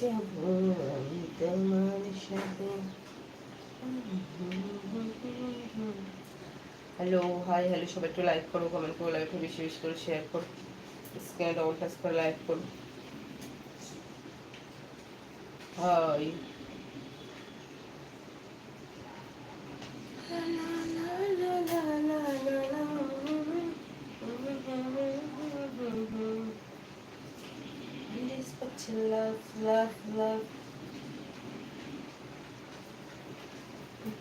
যাব আমি তোমার সাথে। হ্যালো, হাই, হ্যালো, সবাই একটু লাইক করো, কমেন্ট করো, লাইভটা বেশি বেশি করে শেয়ার করো, স্ক্রিনে ডবল টাচ করে লাইক করো। হাই, লাভ লাভ লাভ,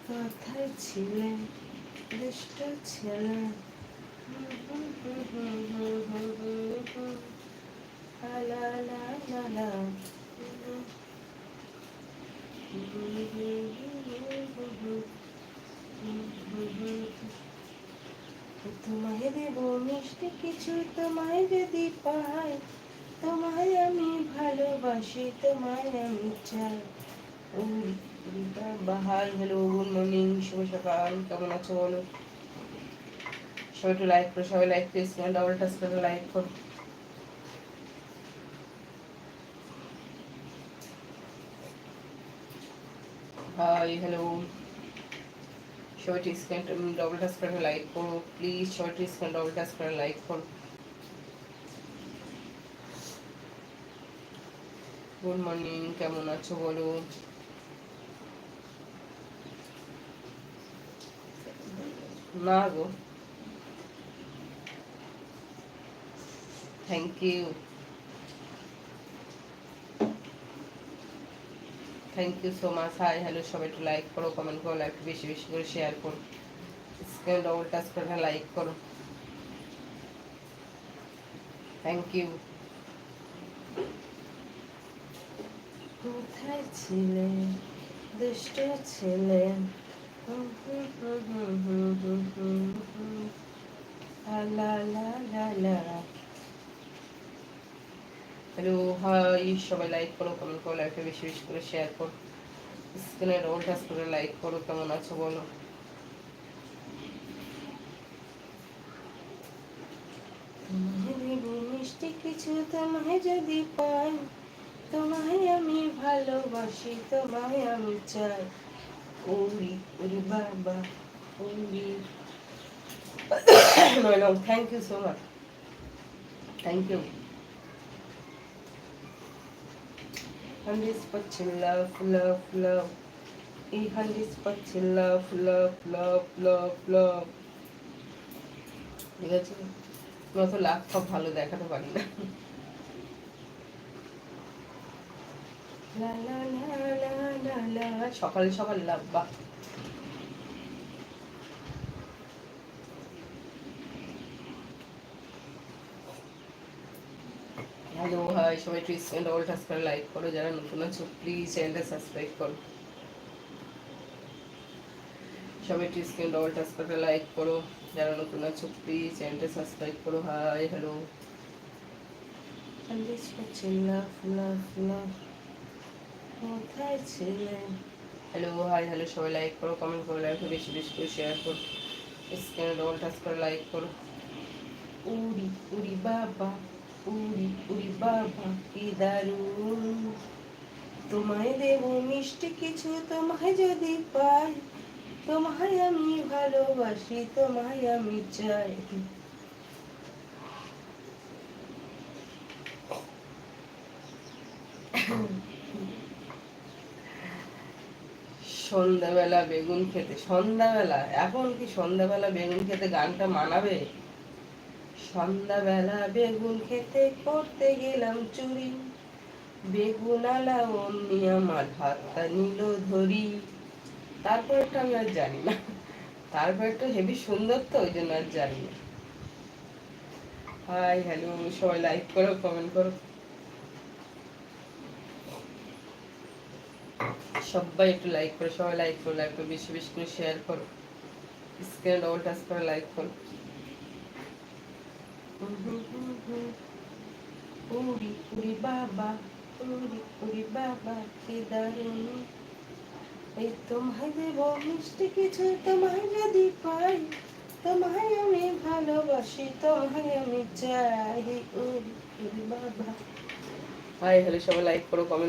কোথায় ছিলেন দুষ্ট ছেলে? লা লা লা লা। তোমায় দেব মিষ্টি কিছু, তোমায় যদি পাই, তোমায় আমি ভালোবাসি, তোমায় আমি চাই। হাই, হ্যালো, গুড মর্নিং, শুভ সকাল, কেমন আছো বলো? সবাই একটু লাইক করো, সবাই লাইক প্লিজ, ডবল টাচ করে লাইক করো। হাই, হ্যালো, সবাই স্ক্রিন ডবল টাচ করে লাইক করো প্লিজ, সবাই স্ক্রিন ডবল টাচ করে লাইক করো। গুড মর্নিং, কেমন আছো বলো? না গো, thank you, thank you so much. Hi, hello, সবাই একটু লাইক করো, কমেন্ট করো, লাইক বেশি বেশি করে শেয়ার করো, স্ক্রিন ডবল টাচ করে লাইক করো। Thank you. কোথায় ছিলে দুষ্ট ছেলে? লা লা লা লা। হ্যালো, হাই, সবাই লাইক করো, কমেন্ট করো, লাইকটা বেশি বেশি করে শেয়ার করো, স্ক্রিনে ডবল টাচ করে লাইক করো। কেমন আছো বলো? তোমায় দেব মিষ্টি কিছু, তোমায় যদি পাই, তোমায় আমি ভালোবাসি, তোমায় আমি চাই। ওরি ওরি বাবা, ওরি। Thank you so much, thank you. Hundred পাচ্ছেন লাভ লাভ লাভ, এই হান্ড্রেড পাচ্ছেন লাভ লাভ লাভ লাভ লাভ। ঠিক আছে, অত লাভ সব ভালো দেখাতে পারি না। সকাল সকাল লাভ, বাহ। হ্যালো, হাই, সবাই প্লিজ ডবল টাচ করে লাইক করো, যারা নতুন আছো প্লিজ চ্যানেলটা সাবস্ক্রাইব করো। সবাই স্ক্রিন ডবল টাচ করে লাইক করো, যারা নতুন আছো প্লিজ চ্যানেলটা সাবস্ক্রাইব করো। হাই, হ্যালো, কোথায় ছিলেন? হ্যালো, হাই, হ্যালো, সবাই লাইক করো, কমেন্ট করো, লাইক বেশি বেশি করে শেয়ার করো, স্ক্রিনে ডবল টাচ করে লাইক করো। উড়ি উড়ি বাবা, উড়ি উড়ি বাবা, কি দারুণ। তোমায় দেব মিষ্টি কিছু, তোমায় যদি পাই, তোমায় আমি ভালোবাসি, তোমায় আমি চাই। সন্ধ্যাবেলা বেগুন খেতে, সন্ধ্যাবেলা এখন কি সন্ধ্যাবেলা বেগুন খেতে গানটা মানাবে? সন্ধ্যাবেলা বেগুন খেতে করতে গেলাম চুরি, বেগুনালা অমনি আমার হাতটা নিল ধরি। তারপরটা আমি আর জানি না, তারপরটা হেবি সুন্দর তো ওই জন্য আর জানি না। হাই, হ্যালো, সবাই লাইক করো, কমেন্ট করো, সবাই একটু লাইক করো, সবাই লাইক করো, লাইক করো, বেশি বেশি করে শেয়ার করো, স্ক্রিনে ডবল টাচ করে লাইক করো। উড়ি উড়ি বাবা, উড়ি উড়ি বাবা, কি দারুণ। এই তোমায় দেব মিষ্টি কিছু, তোমায় যদি পাই, তোমায় আমি ভালোবাসি, তোমায় আমি চাই। উড়ি উড়ি বাবা। হাই, হ্যালো, সবাই লাইক করো, কমেন্ট